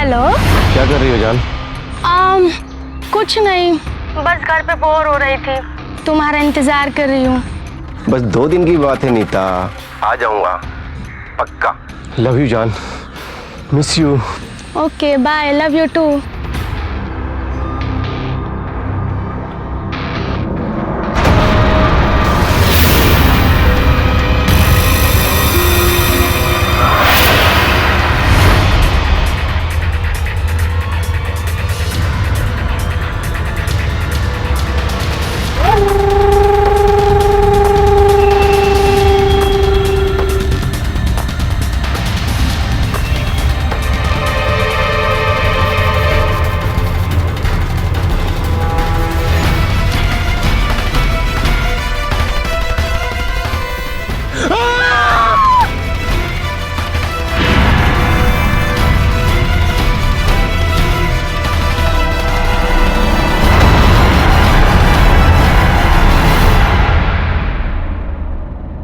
Hello. क्या कर रही हो जान? कुछ नहीं, बस घर पे बोर हो रही थी, तुम्हारा इंतजार कर रही हूँ। बस 2 दिन की बात है नीता, आ जाऊंगा पक्का। लव यू जान, miss you. Okay bye, love you too.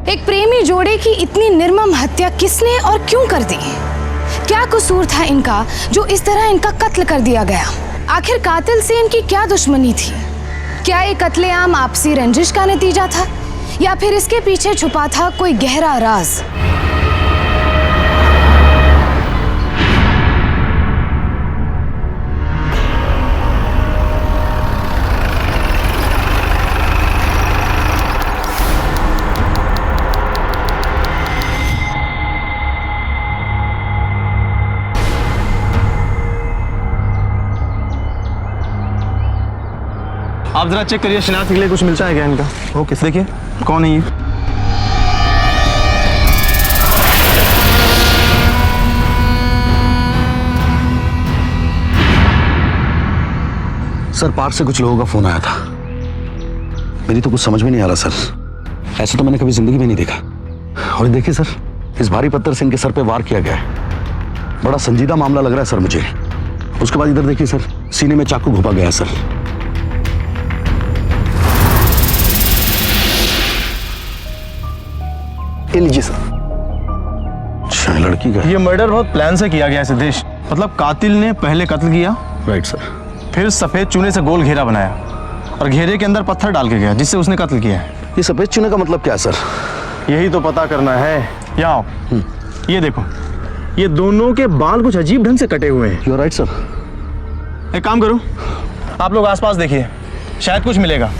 एक प्रेमी जोड़े की इतनी निर्मम हत्या किसने और क्यों कर दी? क्या कसूर था इनका जो इस तरह इनका कत्ल कर दिया गया? आखिर कातिल से इनकी क्या दुश्मनी थी? क्या ये कत्लेआम आपसी रंजिश का नतीजा था या फिर इसके पीछे छुपा था कोई गहरा राज? आप जरा चेक करिए, शिनाख्त के लिए कुछ मिलता है क्या इनका? ओके देखिए कौन है ये। सर पार्क से कुछ लोगों का फोन आया था, मेरी तो कुछ समझ में नहीं आ रहा सर। ऐसा तो मैंने कभी जिंदगी में नहीं देखा। और देखिए सर, इस भारी पत्थर से इनके सर पे वार किया गया है। बड़ा संजीदा मामला लग रहा है सर मुझे। उसके बाद इधर देखिए सर, सीने में चाकू घुपा गया है सर। ये लीजिए सर। अच्छा, लड़की का ये मर्डर बहुत प्लान से किया गया है सिद्धेश। मतलब कातिल ने पहले कत्ल किया, राइट सर, फिर सफेद चूने से गोल घेरा बनाया और घेरे के अंदर पत्थर डाल के गया जिससे उसने कत्ल किया है। ये सफेद चूने का मतलब क्या है सर? यही तो पता करना है। यहाँ आओ, ये देखो, ये दोनों के बाल कुछ अजीब ढंग से कटे हुए हैं। You are right sir. एक काम करो, आप लोग आसपास देखिए, शायद कुछ मिलेगा।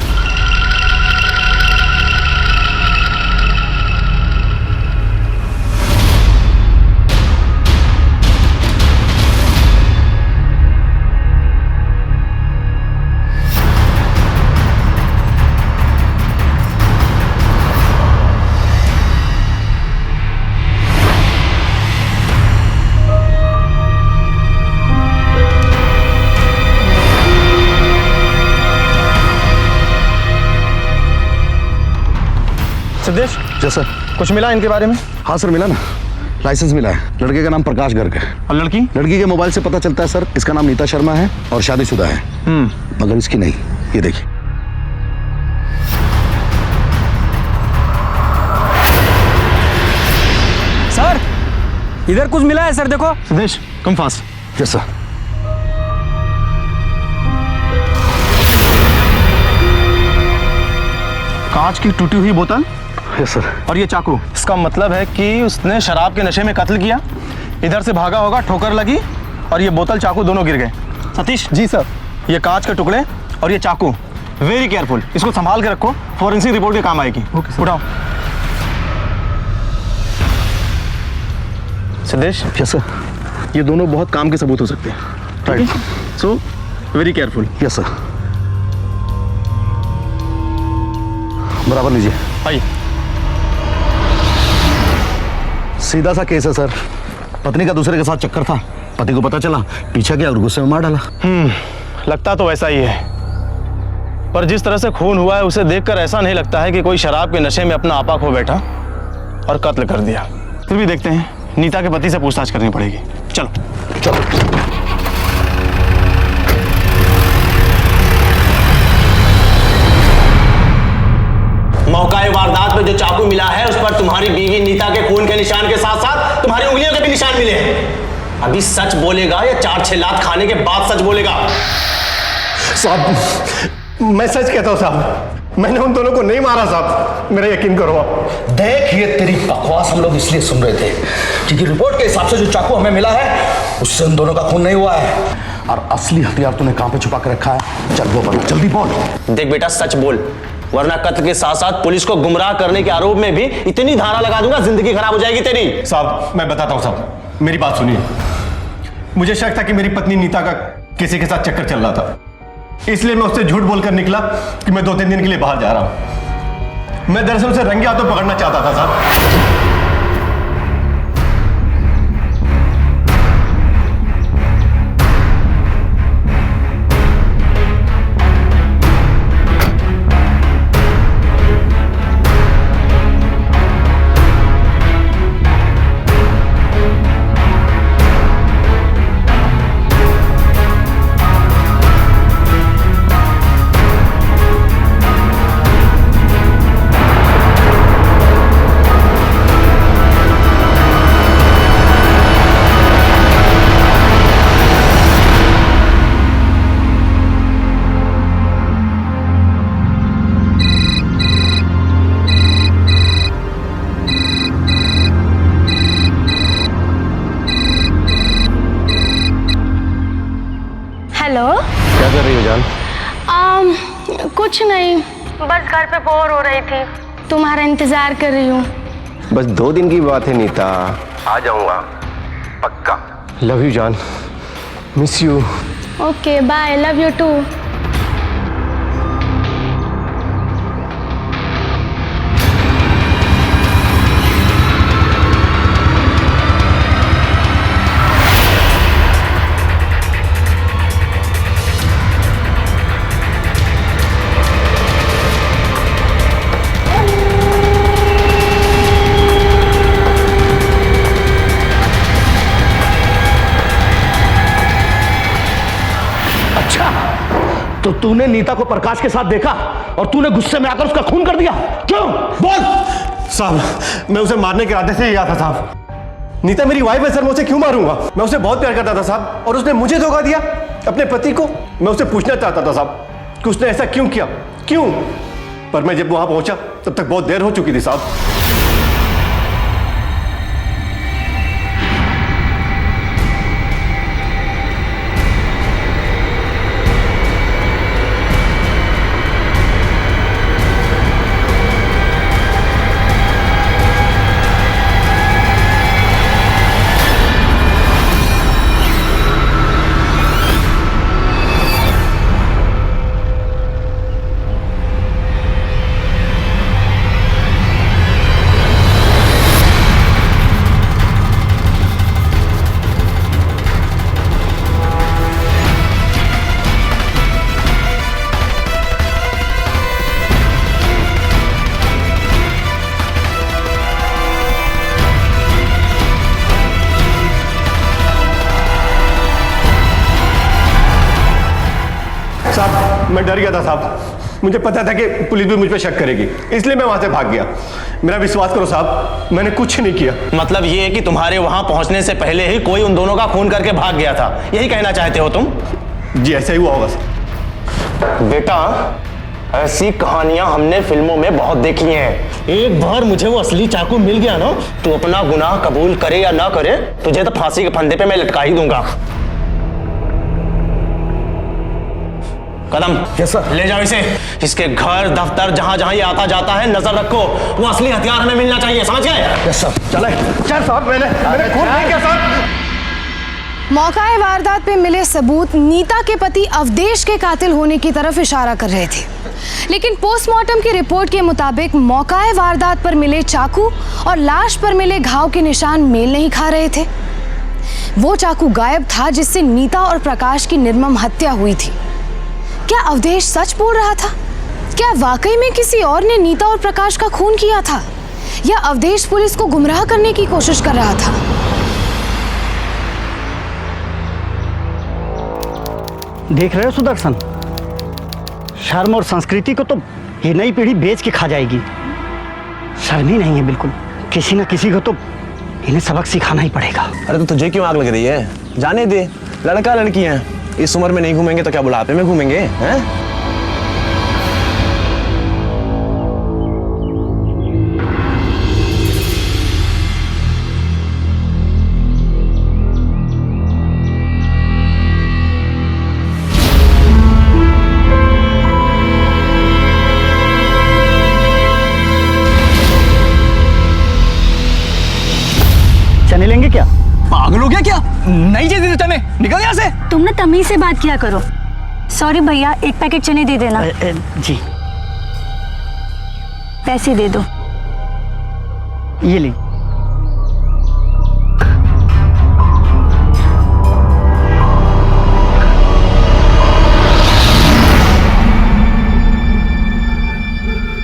सिद्धेश, सर कुछ मिला इनके बारे में? हाँ सर, मिला ना, लाइसेंस मिला है। लड़के का नाम प्रकाश गर्ग है। और लड़की? लड़की के मोबाइल से पता चलता है सर, इसका नाम नीता शर्मा है और शादीशुदा है। मगर इसकी नहीं। ये देखिए। सर इधर कुछ मिला है सर, देखो। Siddhesh come fast. Yes sir. कांच की टूटी हुई बोतल यस सर। और ये चाकू। इसका मतलब है कि उसने शराब के नशे में कत्ल किया, इधर से भागा होगा, ठोकर लगी और ये बोतल चाकू दोनों गिर गए। सतीश जी सर। ये कांच के टुकड़े और ये चाकू, वेरी केयरफुल, इसको संभाल के रखो, फॉरेंसिक रिपोर्ट के काम आएगी। ओके, उठाओ। Siddhesh, yes sir. ये दोनों बहुत काम के सबूत हो सकते हैं। Right. So very careful. Yes sir. बराबर लीजिए। आइए। सीधा सा केस है सर। पत्नी का दूसरे के साथ चक्कर था, पति को पता चला, पीछा किया और गुस्से में मार डाला। लगता तो वैसा ही है, पर जिस तरह से खून हुआ है उसे देखकर ऐसा नहीं लगता है कि कोई शराब के नशे में अपना आपा खो बैठा और कत्ल कर दिया। फिर भी देखते हैं, नीता के पति से पूछताछ करनी पड़ेगी। चलो चलो। मौकाए वारदात में जो चाकू मिला है उस पर तुम्हारी बीवी नीता के खून के निशान के साथ साथ तुम्हारी उंगलियों के भी निशान मिले हैं। अभी सच बोलेगा या 4-6 लात खाने के बाद सच बोलेगा? साहब मैं सच कहता हूँ साहब, मैंने उन दोनों को नहीं मारा साहब, मेरा यकीन करो आप। देख, ये तेरी बकवास हम लोग इसलिए सुन रहे थे क्योंकि रिपोर्ट के हिसाब से जो चाकू हमें मिला है उससे उन दोनों का खून नहीं हुआ है, और असली हथियार तूने कहां पे छुपा कर रखा है? चल वो बता, जल्दी बोल। देख बेटा, सच बोल, वरना कत्ल के साथ साथ पुलिस को गुमराह करने के आरोप में भी इतनी धारा लगा दूंगा, जिंदगी खराब हो जाएगी तेरी। साहब मैं बताता हूँ साहब, मेरी बात सुनिए। मुझे शक था कि मेरी पत्नी नीता का किसी के साथ चक्कर चल रहा था, इसलिए मैं उससे झूठ बोलकर निकला कि मैं 2-3 दिन के लिए बाहर जा रहा हूं। मैं दरअसल उसे रंगे हाथों पकड़ना चाहता था साहब। हेलो। क्या कर रही हो जान? कुछ नहीं, बस घर पे बोर हो रही थी, तुम्हारा इंतजार कर रही हूँ। बस 2 दिन की बात है नीता, आ जाऊंगा पक्का। लव यू जान, miss you. Okay bye, love you too. तो तूने नीता को प्रकाश के साथ देखा और तूने गुस्से में आकर उसका खून कर दिया, क्यों? बोल। साहब मैं उसे मारने के इरादे से ही आया था साहब। नीता मेरी वाइफ है सर, मैं उसे क्यों मारूंगा? मैं उसे बहुत प्यार करता था साहब, और उसने मुझे धोखा दिया, अपने पति को। मैं उसे पूछना चाहता था साहब कि उसने ऐसा क्यों किया, क्यों? पर मैं जब वहां पहुंचा तब तक बहुत देर हो चुकी थी साहब। साहब मैं डर गया था साहब, मुझे पता था कि पुलिस भी मुझ पर शक करेगी, इसलिए मैं वहां से भाग गया। मेरा विश्वास करो साहब, मैंने कुछ नहीं किया। मतलब ये है कि तुम्हारे वहां पहुंचने से पहले ही कोई उन दोनों का खून करके भाग गया था, यही कहना चाहते हो तुम? जी ऐसा ही हुआ होगा सर। बेटा, ऐसी कहानियां हमने फिल्मों में बहुत देखी हैं। एक बार मुझे वो असली चाकू मिल गया ना, तो अपना गुनाह कबूल करे या ना करे, तुझे तो फांसी के फंदे पे मैं लटका ही दूंगा। कदम, ले जाओ इसे, इसके घर दफ्तर जहां जहां ये आता जाता है नजर रखो, वो असली हथियार हमें मिलना चाहिए, समझ गए? चले। चल साहब, मैंने खून नहीं किया साहब। मौका वारदात पे मिले सबूत नीता के पति अवधेश के कातिल होने की तरफ इशारा कर रहे थे, लेकिन पोस्टमार्टम की रिपोर्ट के मुताबिक मौका वारदात पर मिले चाकू और लाश पर मिले घाव के निशान मेल नहीं खा रहे थे। वो चाकू गायब था जिससे नीता और प्रकाश की निर्मम हत्या हुई थी। क्या अवधेश सच बोल रहा था? क्या वाकई में किसी और ने नीता और प्रकाश का खून किया था, या अवधेश पुलिस को गुमराह करने की कोशिश कर रहा था? देख रहे हो सुदर्शन, शर्म और संस्कृति को तो ये नई पीढ़ी बेच के खा जाएगी। शर्म ही नहीं है बिल्कुल। किसी न किसी को तो इन्हें सबक सिखाना ही पड़ेगा। अरे तो तुझे क्यों आग लग रही है? जाने दे, लड़का लड़की हैं, इस उम्र में नहीं घूमेंगे तो क्या बुढ़ापे में घूमेंगे हैं? चने लेंगे क्या? पागल हो गया क्या? नहीं चाहिए चने, निकल यहाँ से। तुम ना तमीज से बात किया करो। सॉरी भैया, एक पैकेट चने दे देना। जी पैसे दे दो। ये ली।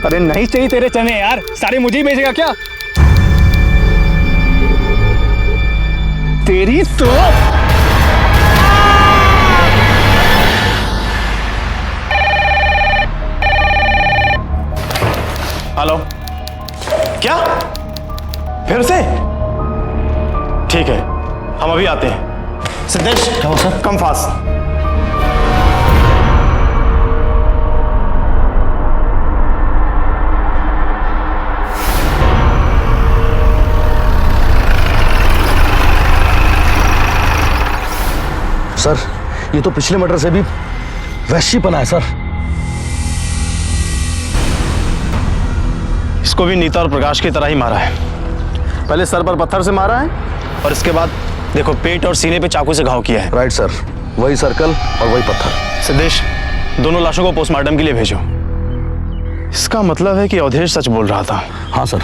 अरे नहीं चाहिए तेरे चने यार, सारे मुझे ही बेचेगा क्या? तेरी तो हेलो, क्या फिर से? ठीक है, हम अभी आते हैं। सिद्धेश, क्या हुआ सर? Come fast. सर, ये तो पिछले मर्डर से भी वैश्यपना है सर। इसको भी नीता और प्रकाश की तरह ही मारा है। पहले सर पर पत्थर से मारा है और इसके बाद देखो पेट और सीने पे चाकू से घाव किया है। राइट सर, वही सर्कल और वही पत्थर। सिद्धेश, दोनों लाशों को पोस्टमार्टम के लिए भेजो। इसका मतलब है कि अवधेश सच बोल रहा था। हाँ सर,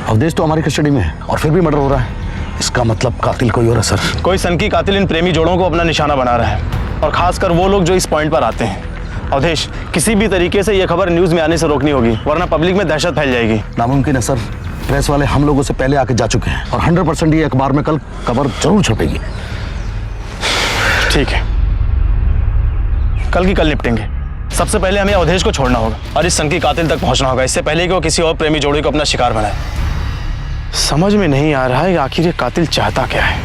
अवधेश तो हमारी कस्टडी में है और फिर भी मर्डर हो रहा है। इसका मतलब कातिल कोई और है सर। कोई सनकी कातिल इन प्रेमी जोड़ों को अपना निशाना बना रहा है, और खासकर वो लोग जो इस पॉइंट पर आते हैं। अवधेश, किसी भी तरीके से ये खबर न्यूज में आने से रोकनी होगी, वरना पब्लिक में दहशत फैल जाएगी। नामुमकिन है सर, प्रेस वाले हम लोगों से पहले आके जा चुके हैं और 100% ये अखबार में कल खबर जरूर छपेगी। ठीक है, कल की कल निपटेंगे। सबसे पहले हमें अवधेश को छोड़ना होगा और इस सनकी कातिल तक पहुंचना होगा, इससे पहले कि वो किसी और प्रेमी जोड़े को अपना शिकार बनाए। समझ में नहीं आ रहा है कि आखिर ये कातिल चाहता क्या है।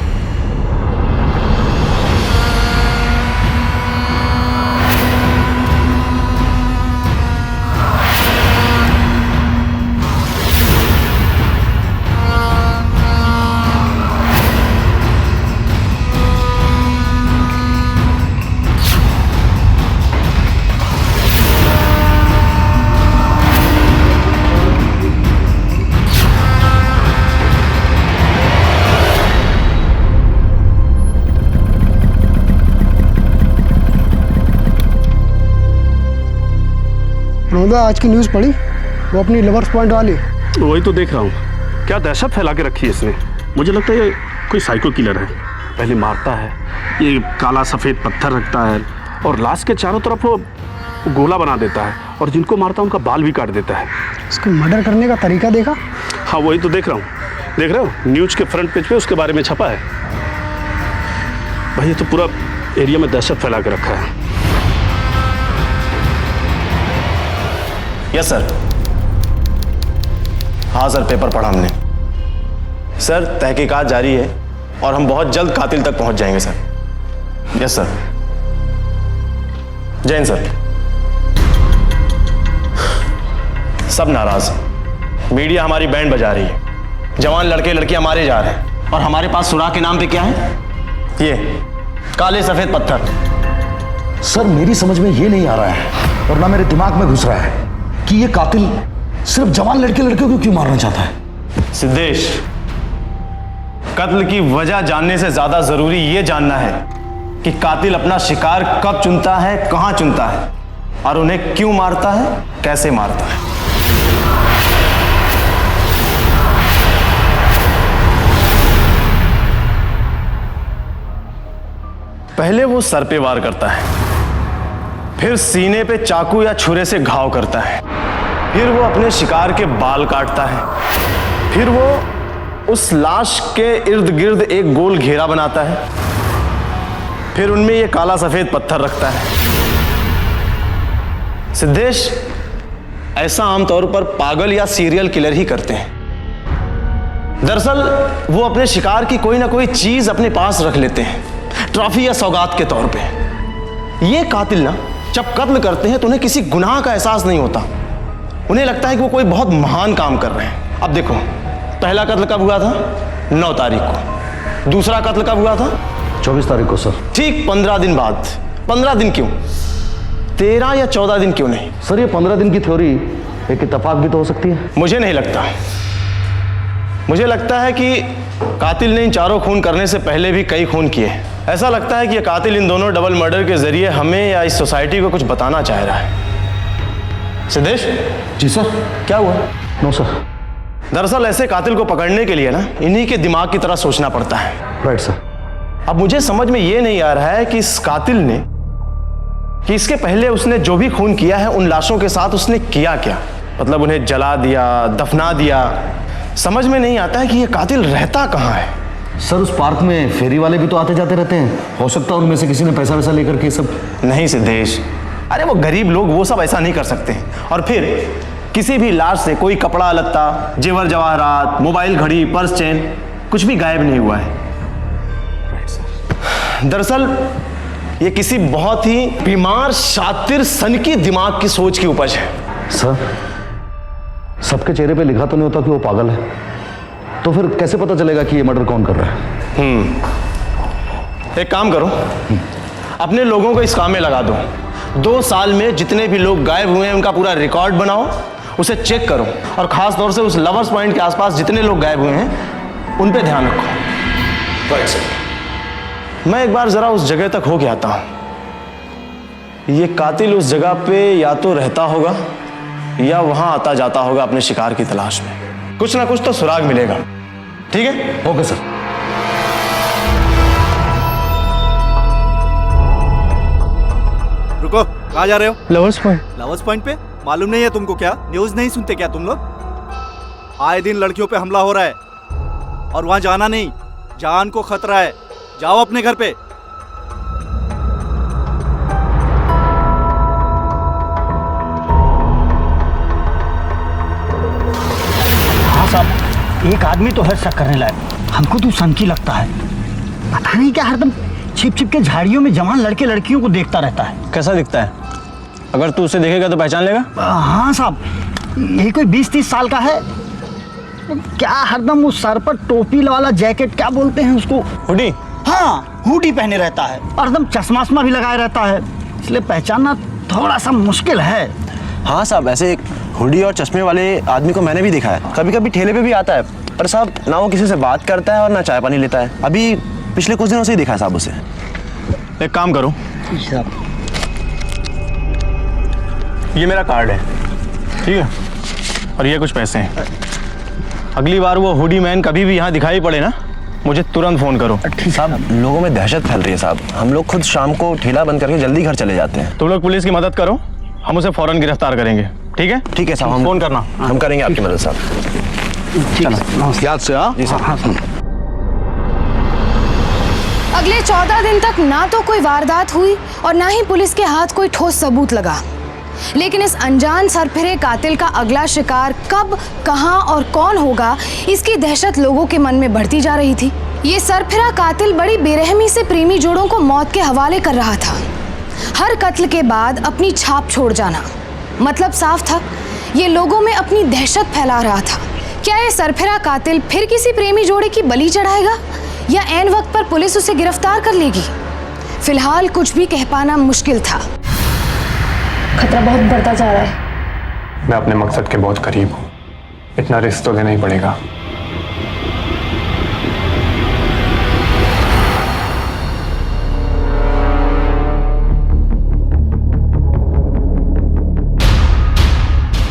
नोदा, आज की न्यूज़ पढ़ी? वो अपनी लवर्स पॉइंट वाली। वही तो देख रहा हूँ, क्या दहशत फैला के रखी है इसने। मुझे लगता है ये कोई साइको किलर है। पहले मारता है, ये काला सफ़ेद पत्थर रखता है और लाश के चारों तरफ वो गोला बना देता है, और जिनको मारता है उनका बाल भी काट देता है। इसको मर्डर करने का तरीका देखा? हाँ, वही तो देख रहा हूँ। देख रहे हो, न्यूज़ के फ्रंट पेज पे उसके बारे में छपा है। भाई ये तो पूरा एरिया में दहशत फैला के रखा है। Yes sir. हाँ सर, पेपर पढ़ा हमने। सर, तहकीकात जारी है और हम बहुत जल्द कातिल तक पहुंच जाएंगे सर। Yes sir. जय हिंद सर। सब नाराज हैं। मीडिया हमारी बैंड बजा रही है, जवान लड़के लड़कियां मारे जा रहे हैं, और हमारे पास सुराग के नाम पे क्या है? ये काले सफेद पत्थर। सर, मेरी समझ में ये नहीं आ रहा है और ना मेरे दिमाग में घुस रहा है कि ये कातिल सिर्फ जवान लड़के लड़कियों को क्यों मारना चाहता है। सिद्धेश, कत्ल की वजह जानने से ज्यादा जरूरी ये जानना है कि कातिल अपना शिकार कब चुनता है, कहां चुनता है, और उन्हें क्यों मारता है, कैसे मारता है। पहले वो सर पे वार करता है, फिर सीने पे चाकू या छुरे से घाव करता है, फिर वो अपने शिकार के बाल काटता है, फिर वो उस लाश के इर्द गिर्द एक गोल घेरा बनाता है, फिर उनमें ये काला सफेद पत्थर रखता है। सिद्धेश, ऐसा आमतौर पर पागल या सीरियल किलर ही करते हैं। दरअसल वो अपने शिकार की कोई ना कोई चीज अपने पास रख लेते हैं, ट्रॉफी या सौगात के तौर पे। ये कातिल ना जब कत्ल करते हैं तो उन्हें किसी गुनाह का एहसास नहीं होता, उन्हें लगता है कि वो कोई बहुत महान काम कर रहे हैं। अब देखो, पहला कत्ल कब हुआ था? 9 तारीख को। दूसरा कत्ल कब हुआ था? 24 तारीख को सर। ठीक 15 दिन बाद। 15 दिन क्यों? 13 या 14 दिन क्यों नहीं? सर ये 15 दिन की थ्योरी एक इत्तेफाक भी तो हो सकती है। मुझे नहीं लगता। मुझे लगता है कि कातिल ने इन चारों खून करने से पहले भी कई खून किए। ऐसा लगता है कि यह कातिल इन दोनों डबल मर्डर के जरिए हमें या इस सोसाइटी को कुछ बताना चाह रहा है। सिद्धेश। जी सर। क्या हुआ? No sir. दरअसल ऐसे कातिल को पकड़ने के लिए ना इन्हीं के दिमाग की तरह सोचना पड़ता है। Right sir. अब मुझे समझ में ये नहीं आ रहा है कि इस कातिल ने, कि इसके पहले उसने जो भी खून किया है उन लाशों के साथ उसने किया क्या। मतलब उन्हें जला दिया, दफना दिया। समझ में नहीं आता है कि ये कातिल रहता कहाँ है। सर उस पार्क में फेरी वाले भी तो आते जाते रहते हैं, हो सकता है उनमें से किसी ने पैसा वैसा लेकर के सब। नहीं सिद्धेश, अरे वो गरीब लोग वो सब ऐसा नहीं कर सकते हैं। और फिर किसी भी लाश से कोई कपड़ा लत्ता, जेवर जवाहरात, मोबाइल, घड़ी, पर्स, चेन कुछ भी गायब नहीं हुआ है। दरअसल ये किसी बहुत ही बीमार, शातिर, सनकी दिमाग की सोच की उपज है। सर सबके चेहरे पे लिखा तो नहीं होता कि वो पागल है, तो फिर कैसे पता चलेगा कि ये मर्डर कौन कर रहा है? एक काम करो, अपने लोगों को इस काम में लगा दो। 2 साल में जितने भी लोग गायब हुए हैं उनका पूरा रिकॉर्ड बनाओ, उसे चेक करो, और खास तौर से उस लवर्स पॉइंट के आसपास जितने लोग गायब हुए हैं उन पे ध्यान रखो। Right sir. मैं एक बार जरा उस जगह तक होके आता हूं। ये कातिल उस जगह पे या तो रहता होगा या वहां आता जाता होगा अपने शिकार की तलाश में। कुछ ना कुछ तो सुराग मिलेगा। ठीक है? Okay sir. रुको, कहाँ जा रहे हो? Lovers point. लवर्स पॉइंट पे? मालूम नहीं है तुमको क्या? न्यूज नहीं सुनते क्या तुम लोग? आए दिन लड़कियों पे हमला हो रहा है और वहां जाना नहीं, जान को खतरा है। जाओ अपने घर पे। हाँ साहब, एक आदमी तो है शक करने लायक। हमको तो सनकी लगता है। पता नहीं क्या हरदम छिप छिप के झाड़ियों में जवान लड़के लड़कियों को देखता रहता है। कैसा दिखता है? अगर तू उसे देखेगा तो पहचान लेगा? हाँ साहब, यही कोई 20-30 साल का है। क्या हरदम उस सर पर टोपी वाला जैकेट, क्या बोलते हैं उसको? हुडी। हाँ, हुडी पहने रहता है और एकदम चश्मा भी लगाए रहता है, इसलिए पहचानना थोड़ा सा मुश्किल है। हाँ साहब, ऐसे एक हुडी और चश्मे वाले आदमी को मैंने भी देखा है। कभी कभी ठेले पे भी आता है, पर साहब ना वो किसी से बात करता है और ना चाय पानी लेता है। अभी पिछले कुछ दिनों से ही देखा है साहब उसे। एक काम करो, ये मेरा कार्ड है, ठीक है, और ये कुछ पैसे हैं। अगली बार वो हुडी मैन कभी भी यहाँ दिखाई पड़े ना, मुझे तुरंत फोन करो। साहब लोगों में दहशत फैल रही है साहब। हम लोग खुद शाम को ठेला बंद करके जल्दी घर चले जाते हैं। तुम लोग पुलिस की मदद करो, हम उसे फौरन गिरफ्तार करेंगे। ठीक है? ठीक है साहब, हम फोन करना। हम करेंगे आपकी मदद साहब। याद से। हाँ जी साहब। अगले 14 दिन तक ना तो कोई वारदात हुई और ना ही पुलिस के हाथ कोई ठोस सबूत लगा। लेकिन इस अनजान सरफिरे कातिल का अगला शिकार कब, कहां और कौन होगा, इसकी दहशत लोगों के मन में बढ़ती जा रही थी। ये सरफिरा कातिल बड़ी बेरहमी से प्रेमी जोड़ों को मौत के हवाले कर रहा था। हर कत्ल के बाद अपनी छाप छोड़ जाना, मतलब साफ था, ये लोगों में अपनी दहशत फैला रहा था। क्या ये सरफिरा कातिल फिर किसी प्रेमी जोड़े की बलि चढ़ाएगा या ऐन वक्त पर पुलिस उसे गिरफ्तार कर लेगी? फिलहाल कुछ भी कह पाना मुश्किल था। खतरा बहुत बढ़ता जा रहा है। मैं अपने मकसद के बहुत करीब हूँ, इतना रिस्क तो लेना ही पड़ेगा।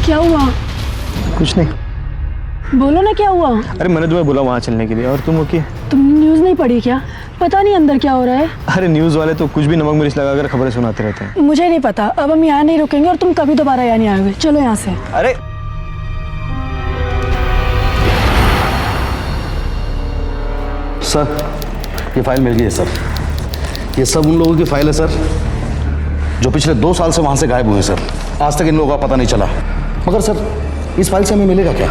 क्या हुआ? कुछ नहीं। बोलो ना क्या हुआ? अरे मैंने तुम्हें बोला वहाँ चलने के लिए, और तुम ओके? तुमने न्यूज़ नहीं पढ़ी क्या? पता नहीं अंदर क्या हो रहा है। अरे न्यूज़ वाले तो कुछ भी नमक मिर्च लगाकर खबरें सुनाते रहते हैं। मुझे नहीं पता, अब हम यहाँ नहीं रुकेंगे और तुम कभी दोबारा यहाँ नहीं आओगे। चलो यहाँ से। अरे सर ये फाइल मिल गई है सर। ये सब उन लोगों की फाइल है सर जो पिछले 2 साल से वहाँ से गायब हुए सर। आज तक इन लोगों का पता नहीं चला। मगर सर इस फाइल से हमें मिलेगा क्या?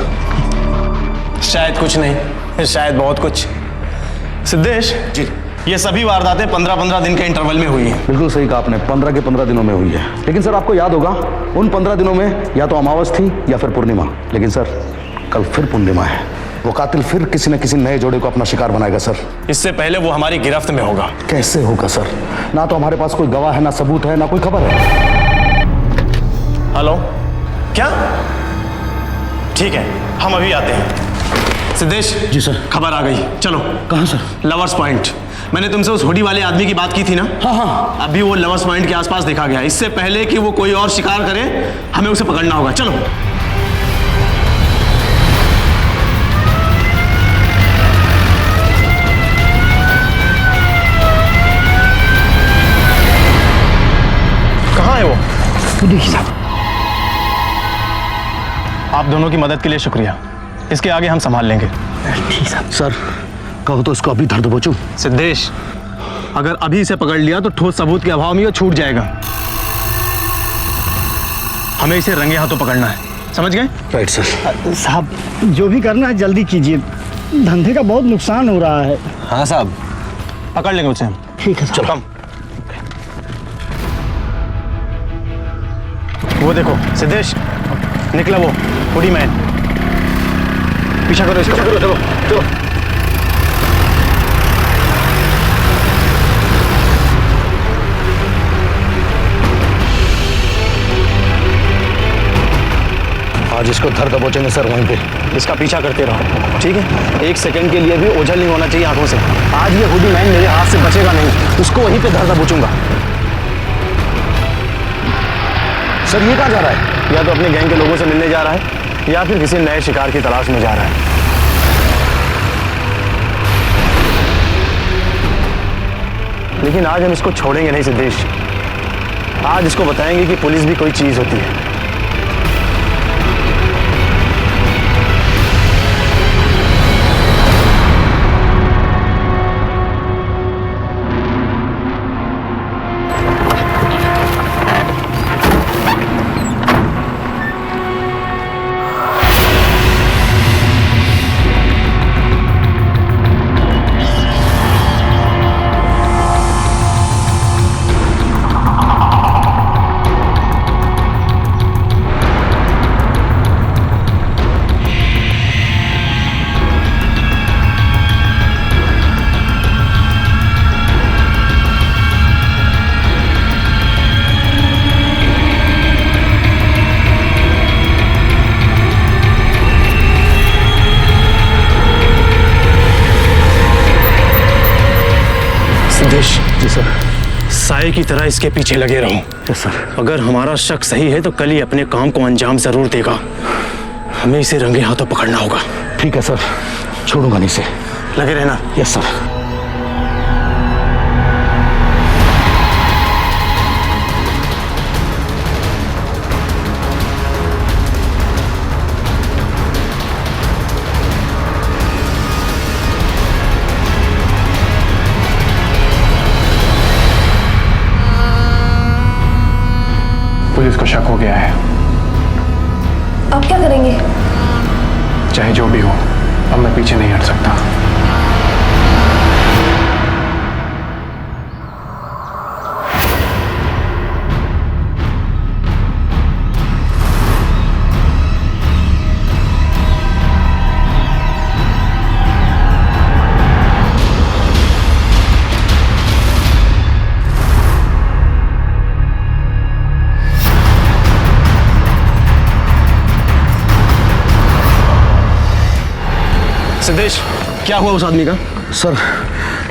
शायद कुछ नहीं, शायद बहुत कुछ। सिद्धेश जी, ये सभी वारदातें 15-15 दिन के इंटरवल में हुई हैं। बिल्कुल सही कहा आपने, 15 के 15 दिनों में हुई है। लेकिन सर आपको याद होगा उन 15 दिनों में या तो अमावस थी या फिर पूर्णिमा। लेकिन सर कल फिर पूर्णिमा है, वो कातिल फिर किसी न किसी नए जोड़े को अपना शिकार बनाएगा सर। इससे पहले वो हमारी गिरफ्त में होगा। कैसे होगा सर? ना तो हमारे पास कोई गवाह है, ना सबूत है, ना कोई खबर है। हेलो, क्या? ठीक है, हम अभी आते हैं। सिद्धेश जी सर। खबर आ गई, चलो। कहाँ सर? Lovers point. मैंने तुमसे उस हुडी वाले आदमी की बात की थी ना? हाँ हाँ। अभी वो लवर्स पॉइंट के आसपास देखा गया। इससे पहले कि वो कोई और शिकार करे, हमें उसे पकड़ना होगा। चलो। कहाँ है वो? देखिए साहब। आप दोनों की मदद के लिए शुक्रिया। इसके आगे हम संभाल लेंगे। ठीक साहब। सर कहो तो इसको अभी धर दबोचूं। सिद्धेश, अगर अभी इसे पकड़ लिया तो ठोस सबूत के अभाव में ये छूट जाएगा। हमें इसे रंगे हाथों पकड़ना है, समझ गए? Right sir. साहब जो भी करना है जल्दी कीजिए, धंधे का बहुत नुकसान हो रहा है। हाँ साहब, पकड़ लेंगे उसे हम। ठीक है। चलो। वो देखो सिद्धेश, निकला वो हुडी मैन। पीछा करो इसका। चलो चलो चलो। आज इसको धर दबोचेंगे सर वहीं पे। इसका पीछा करते रहो, ठीक है? एक सेकंड के लिए भी ओझल नहीं होना चाहिए आंखों से। आज ये हुडी मैन मेरे हाथ से बचेगा नहीं, उसको वहीं पे धर दबोचूंगा। सर ये कहाँ जा रहा है? या तो अपने गैंग के लोगों से मिलने जा रहा है या फिर किसी नए शिकार की तलाश में जा रहा है। लेकिन आज हम इसको छोड़ेंगे नहीं सिद्धेश। आज इसको बताएंगे कि पुलिस भी कोई चीज होती है। जी सर। साए की तरह इसके पीछे लगे रहो। Yes sir. अगर हमारा शक सही है तो कल ही अपने काम को अंजाम जरूर देगा। हमें इसे रंगे हाथों पकड़ना होगा। ठीक है सर, छोड़ूंगा नहीं इसे। लगे रहना। Yes sir. पुलिस को शक हो गया है। अब क्या करेंगे? चाहे जो भी हो, अब मैं पीछे नहीं हट सकता। सिद्धेश, क्या हुआ उस आदमी का? सर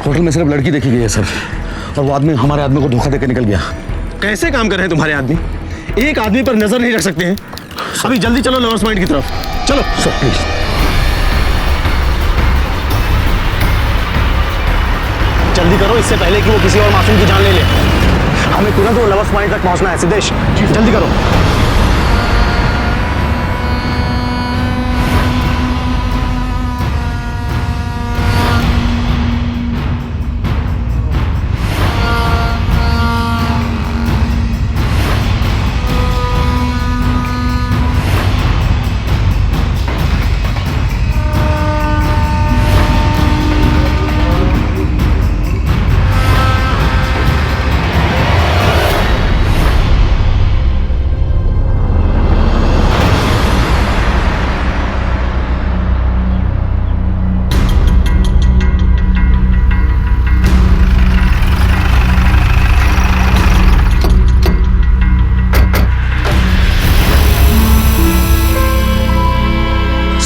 होटल में सिर्फ लड़की देखी गई है सर, और वो आदमी हमारे आदमी को धोखा देकर निकल गया। कैसे काम कर रहे हैं तुम्हारे आदमी? एक आदमी पर नजर नहीं रख सकते हैं? अभी जल्दी चलो लवर्स पॉइंट की तरफ। चलो सर प्लीज। जल्दी करो, इससे पहले कि वो किसी और मासूम की जान ले ले। हमें तुरंत वो लवर्स पॉइंट तक पहुंचना है। सिद्धेश जल्दी करो।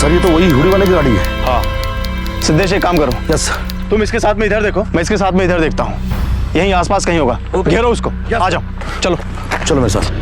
सर ये तो वही हुडी वाले की गाड़ी है। हाँ सिद्धेश एक काम करो, यस सर। तुम इसके साथ में इधर देखो, मैं इसके साथ में इधर देखता हूँ, यहीं आसपास कहीं होगा। घेरो उसको, आ जाओ, चलो चलो मेरे साथ।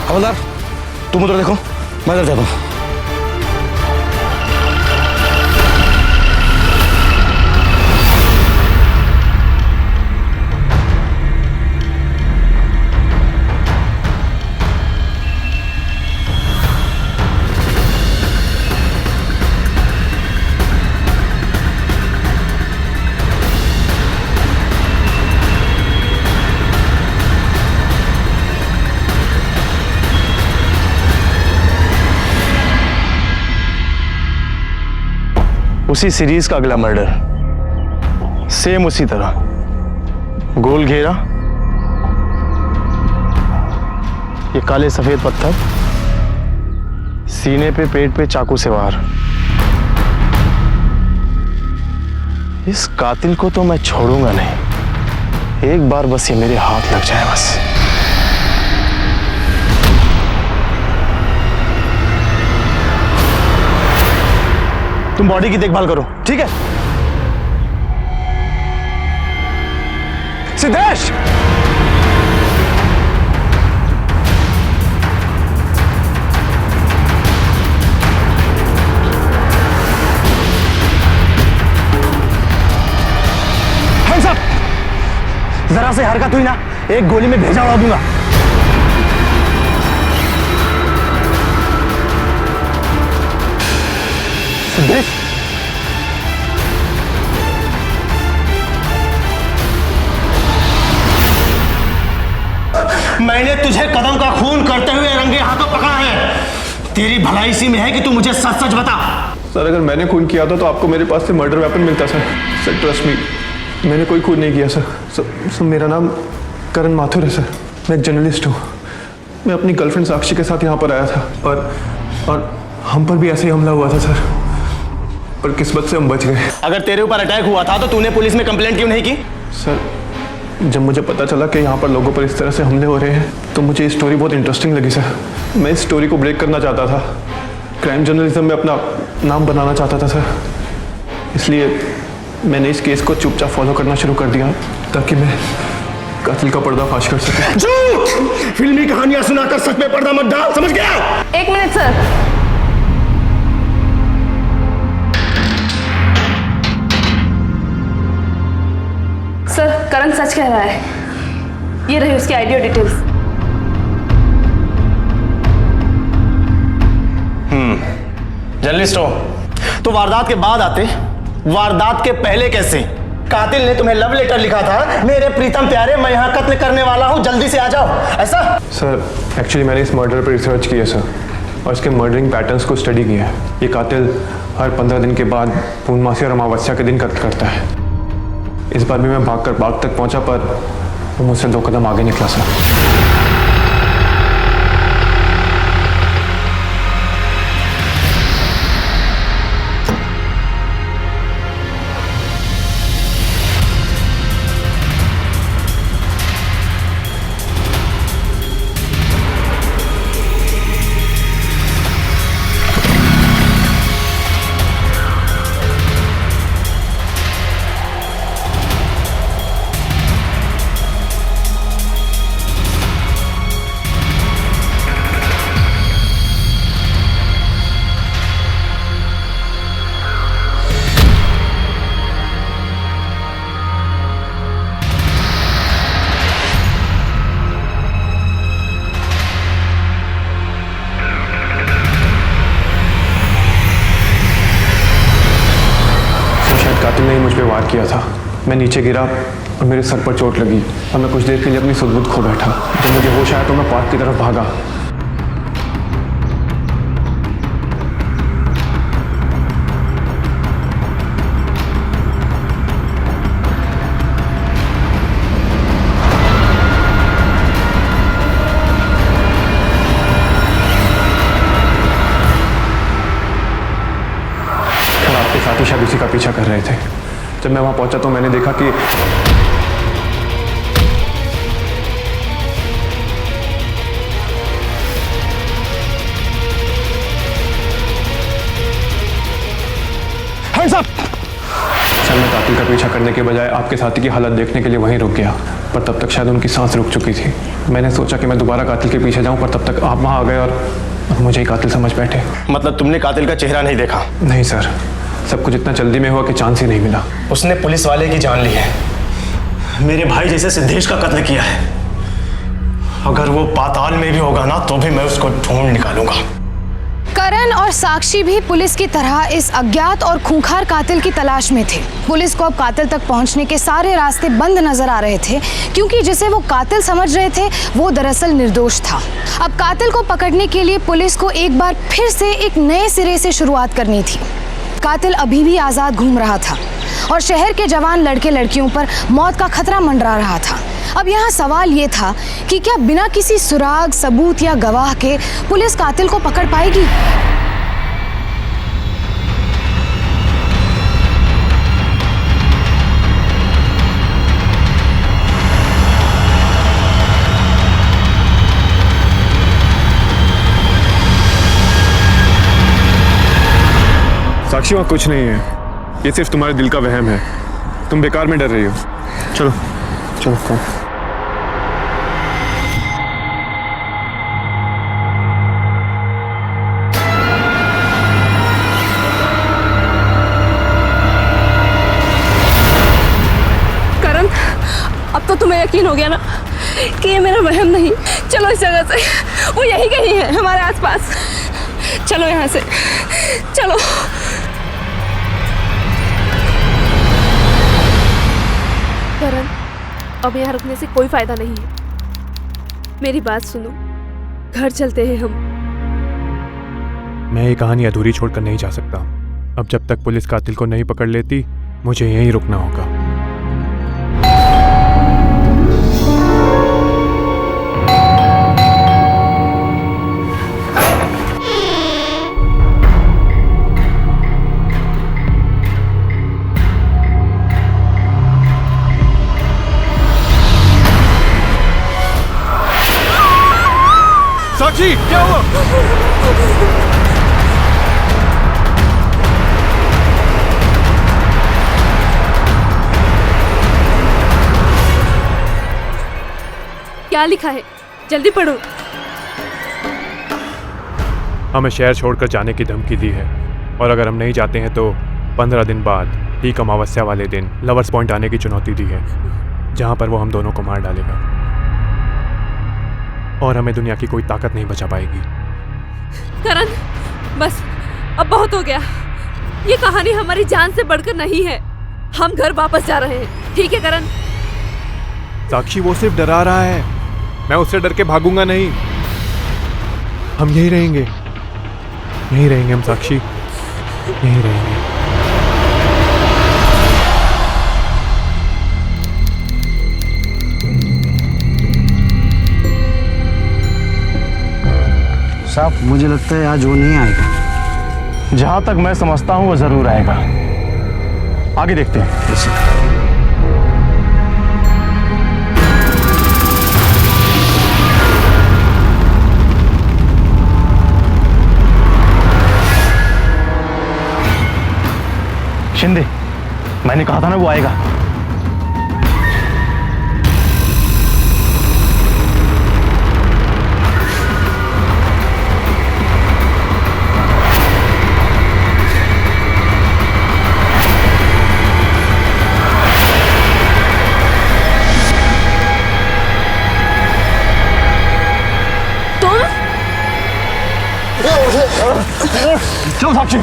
हवलदार तुम उधर देखो, मैं इधर जाता हूँ। उसी सीरीज का अगला मर्डर, सेम उसी तरह, गोल घेरा, ये काले सफेद पत्थर, सीने पे पेट पे चाकू से वार। इस कातिल को तो मैं छोड़ूंगा नहीं, एक बार बस ये मेरे हाथ लग जाए बस। तुम बॉडी की देखभाल करो, ठीक है? सिद्धेश! Hands up! जरा से हरकत हुई ना, एक गोली में भेजा उड़ा दूंगा। सिद्धेश! मैंने तुझे कदम का खून करते हुए रंगे हाथों पकड़ा है। तेरी भलाई इसी में है कि तू मुझे सच सच बता। सर अगर मैंने खून किया था तो आपको मेरे पास से मर्डर वेपन मिलता सर ट्रस्ट मी, मैंने कोई खून नहीं किया सर। मेरा नाम करण माथुर है सर, मैं एक जर्नलिस्ट हूँ। मैं अपनी गर्लफ्रेंड साक्षी के साथ यहाँ पर आया था और हम पर भी ऐसे ही हमला हुआ था सर, पर किस्मत से हम बच गए। अगर तेरे ऊपर अटैक हुआ था तो तूने पुलिस में कंप्लेंट क्यों नहीं की? सर जब मुझे पता चला कि यहाँ पर लोगों पर इस तरह से हमले हो रहे हैं तो मुझे ये स्टोरी बहुत इंटरेस्टिंग लगी सर। मैं इस स्टोरी को ब्रेक करना चाहता था, क्राइम जर्नलिज्म में अपना नाम बनाना चाहता था सर, इसलिए मैंने इस केस को चुपचाप फॉलो करना शुरू कर दिया ताकि मैं कातिल का पर्दाफाश कर सके। झूठ! फिल्मी कहानियां सुनाकर सच में पर्दा मत डाल, समझ गया? एक मिनट सर। सर करण सच कह रहा है, ये रही उसकी आईडी और डिटेल्स। जर्नलिस्ट हो तो वारदात के बाद आते, वारदात के पहले कैसे? कातिल ने तुम्हें लव लेटर लिखा था, मेरे प्रीतम प्यारे मैं यहाँ कत्ल करने वाला हूँ, जल्दी से आ जाओ, ऐसा? सर एक्चुअली मैंने इस मर्डर पर रिसर्च किया सर और इसके मर्डरिंग पैटर्न्स को स्टडी किया है। ये कातिल हर 15 दिन के बाद पूर्णमासी और अमावस्या के दिन कत्ल करता है। इस बार भी मैं भागकर बाग तक पहुंचा पर वो मुझसे 2 कदम आगे निकला सर। पे वार किया था। मैं नीचे गिरा और मेरे सर पर चोट लगी और मैं कुछ देर के लिए अपनी सुध-बुध खो बैठा। जब मुझे होश आया तो मैं पार्क की तरफ भागा। आपके साथी शायद उसी का पीछा कर रहे थे। जब मैं वहां पहुंचा तो मैंने देखा कि सर, मैं कातिल का पीछा करने के बजाय आपके साथी की हालत देखने के लिए वहीं रुक गया, पर तब तक शायद उनकी सांस रुक चुकी थी। मैंने सोचा कि मैं दोबारा कातिल के पीछे जाऊं, पर तब तक आप वहां आ गए और मुझे ही कातिल समझ बैठे। मतलब तुमने कातिल का चेहरा नहीं देखा? नहीं सर, सब कुछ इतना जल्दी में हुआ कि चांस ही नहीं मिला। उसने पुलिस वाले की जान ली है, मेरे भाई जैसे सिद्धेश का कत्ल किया है। अगर वो पाताल में भी होगा ना तो भी मैं उसको ढूंढ निकालूंगा। करण और साक्षी भी पुलिस की तरह इस अज्ञात और खूंखार कातिल की तलाश में थे। पुलिस को अब कातिल तक पहुंचने के सारे रास्ते बंद नजर आ रहे थे, क्योंकि जिसे वो कातिल समझ रहे थे वो दरअसल निर्दोष था। अब कातिल को पकड़ने के लिए पुलिस को एक बार फिर से एक नए सिरे से शुरुआत करनी थी। कातिल अभी भी आजाद घूम रहा था और शहर के जवान लड़के लड़कियों पर मौत का खतरा मंडरा रहा था। अब यहाँ सवाल ये था कि क्या बिना किसी सुराग, सबूत या गवाह के पुलिस कातिल को पकड़ पाएगी? साक्षी, वहाँ कुछ नहीं है, ये सिर्फ तुम्हारे दिल का वहम है। तुम बेकार में डर रही हो। चलो चलो कौन? करण, अब तो तुम्हें यकीन हो गया ना कि ये मेरा वहम नहीं। चलो इस जगह से, वो यही कहीं है हमारे आसपास। चलो यहाँ से, चलो। करण, अब यहाँ रुकने से कोई फायदा नहीं है। मेरी बात सुनो, घर चलते हैं हम। मैं ये कहानी अधूरी छोड़कर नहीं जा सकता। अब जब तक पुलिस कातिल को नहीं पकड़ लेती, मुझे यहीं रुकना होगा। साक्षी, क्या हुआ? क्या लिखा है? जल्दी पढ़ो। हमें शहर छोड़कर जाने की धमकी दी है, और अगर हम नहीं जाते हैं तो 15 दिन बाद ठीक अमावस्या वाले दिन लवर्स पॉइंट आने की चुनौती दी है, जहां पर वो हम दोनों को मार डालेगा और हमें दुनिया की कोई ताकत नहीं बचा पाएगी। करण, बस अब बहुत हो गया। ये कहानी हमारी जान से बढ़कर नहीं है। हम घर वापस जा रहे हैं, ठीक है करण? साक्षी, वो सिर्फ डरा रहा है, मैं उससे डर के भागूंगा नहीं। हम यहीं रहेंगे, यहीं रहेंगे हम साक्षी, यहीं रहेंगे। साहब, मुझे लगता है आज वो नहीं आएगा। जहां तक मैं समझता हूं वो जरूर आएगा। आगे देखते हैं। शिंदे, मैंने कहा था ना वो आएगा। चलो साक्षी।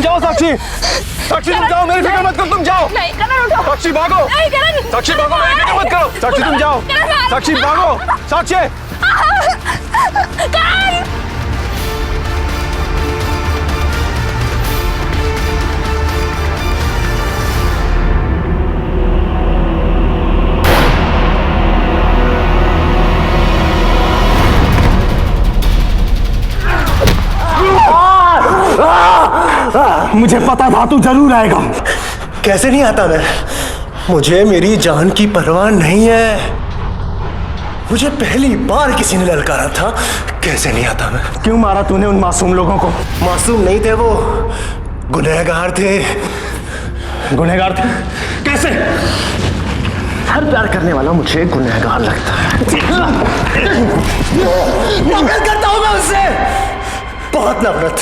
जाओ साक्षी, साक्षी तुम जाओ, मेरी फिक्र मत करो, तुम जाओ। नहीं करण उठो। साक्षी भागो, नहीं करण। साक्षी भागो, मेरी फिक्र मत करो। साक्षी तुम जाओ, साक्षी भागो, साक्षी। मुझे पता था तू जरूर आएगा। कैसे नहीं आता मैं? मुझे मेरी जान की परवाह नहीं है। मुझे पहली बार किसी ने ललकारा था। कैसे नहीं आता मैं? क्यों मारा तूने उन मासूम लोगों को? मासूम नहीं थे वो, गुनहगार थे। गुनहगार थे? कैसे? हर प्यार करने वाला मुझे गुनहगार लगता है। नफरत करता हूं मैं उससे, बहुत नफरत।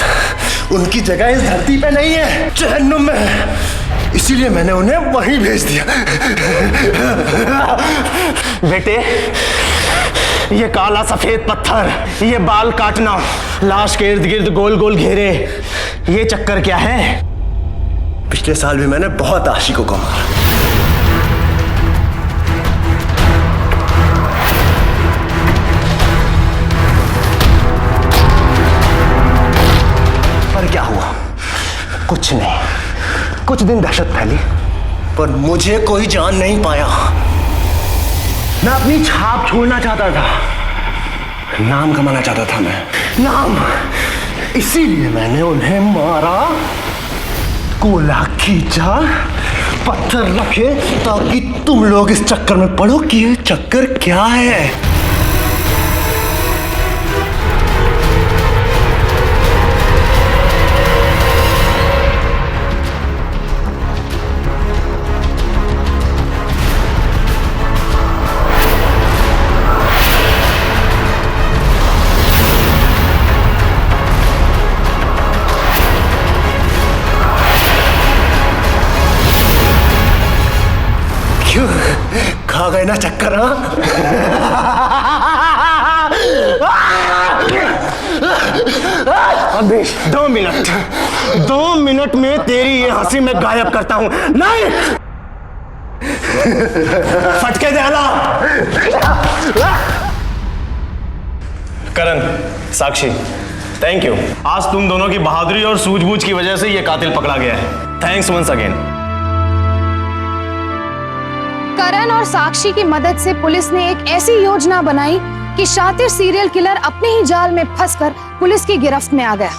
उनकी जगह इस धरती पे नहीं है, जहन्नुम में है। इसीलिए मैंने उन्हें वहीं भेज दिया। बेटे, ये काला सफेद पत्थर, ये बाल काटना, लाश के इर्द गिर्द गोल गोल घेरे, ये चक्कर क्या है? पिछले साल भी मैंने बहुत आशिकों को मारा। पर क्या हुआ? कुछ नहीं। कुछ दिन दहशत फैली, पर मुझे कोई जान नहीं पाया। मैं अपनी छाप छोड़ना चाहता था, नाम कमाना चाहता था मैं, नाम। इसीलिए मैंने उन्हें मारा, कोला खींचा, पत्थर रखे, ताकि तुम लोग इस चक्कर में पड़ो कि ये चक्कर क्या है। क्यों खा गए ना चक्कर? अभी 2 मिनट, 2 मिनट में तेरी ये हंसी मैं गायब करता हूं। नहीं, फटके दे आला। करण, साक्षी, थैंक यू। आज तुम दोनों की बहादुरी और सूझबूझ की वजह से ये कातिल पकड़ा गया है। Thanks once again. करण और साक्षी की मदद से पुलिस ने एक ऐसी योजना बनाई कि शातिर सीरियल किलर अपने ही जाल में फंसकर पुलिस की गिरफ्त में आ गया।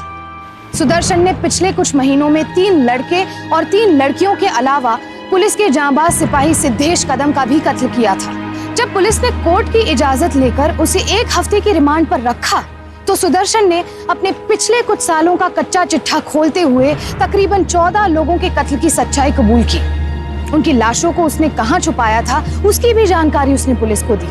सुदर्शन ने पिछले कुछ महीनों में 3 लड़के और 3 लड़कियों के अलावा पुलिस के जांबाज सिपाही सिद्धेश कदम का भी कत्ल किया था। जब पुलिस ने कोर्ट की इजाजत लेकर उसे 1 हफ्ते की रिमांड पर रखा, तो सुदर्शन ने अपने पिछले कुछ सालों का कच्चा चिट्ठा खोलते हुए तकरीबन 14 लोगों के कत्ल की सच्चाई कबूल की। उनकी लाशों को उसने कहां छुपाया था, उसकी भी जानकारी उसने पुलिस को दी।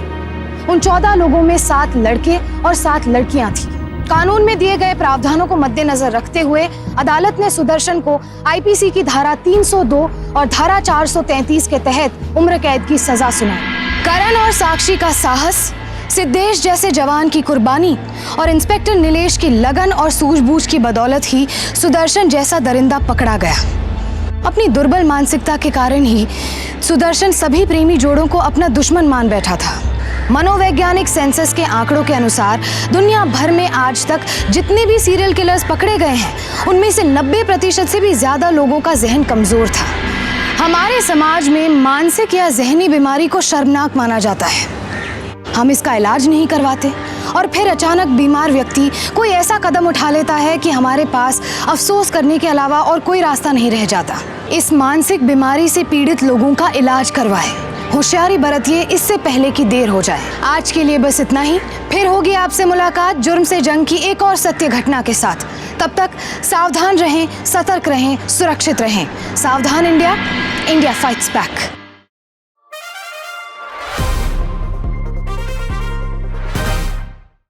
उन 14 लोगों में 7 लड़के और 7 लड़कियां थीं। कानून में दिए गए प्रावधानों को मद्देनजर रखते हुए अदालत ने सुदर्शन को आईपीसी की धारा 302 और धारा 433 के तहत उम्र कैद की सजा सुनाई। करण और साक्षी का साहस, सिद्धेश जैसे जवान की कुर्बानी और इंस्पेक्टर नीलेश की लगन और सूझबूझ की बदौलत ही सुदर्शन जैसा दरिंदा पकड़ा गया। अपनी दुर्बल मानसिकता के कारण ही सुदर्शन सभी प्रेमी जोड़ों को अपना दुश्मन मान बैठा था। मनोवैज्ञानिक सेंसस के आंकड़ों के अनुसार दुनिया भर में आज तक जितने भी सीरियल किलर्स पकड़े गए हैं, उनमें से 90% से भी ज्यादा लोगों का जहन कमजोर था। हमारे समाज में मानसिक या जहनी बीमारी को शर्मनाक माना जाता है। हम इसका इलाज नहीं करवाते और फिर अचानक बीमार व्यक्ति कोई ऐसा कदम उठा लेता है कि हमारे पास अफसोस करने के अलावा और कोई रास्ता नहीं रह जाता। इस मानसिक बीमारी से पीड़ित लोगों का इलाज करवाएं। होशियारी बरतिए इससे पहले कि देर हो जाए। आज के लिए बस इतना ही। फिर होगी आपसे मुलाकात जुर्म से जंग की एक और सत्य घटना के साथ। तब तक सावधान रहें, सतर्क रहें, सुरक्षित रहें। सावधान इंडिया, इंडिया फाइट्स बैक।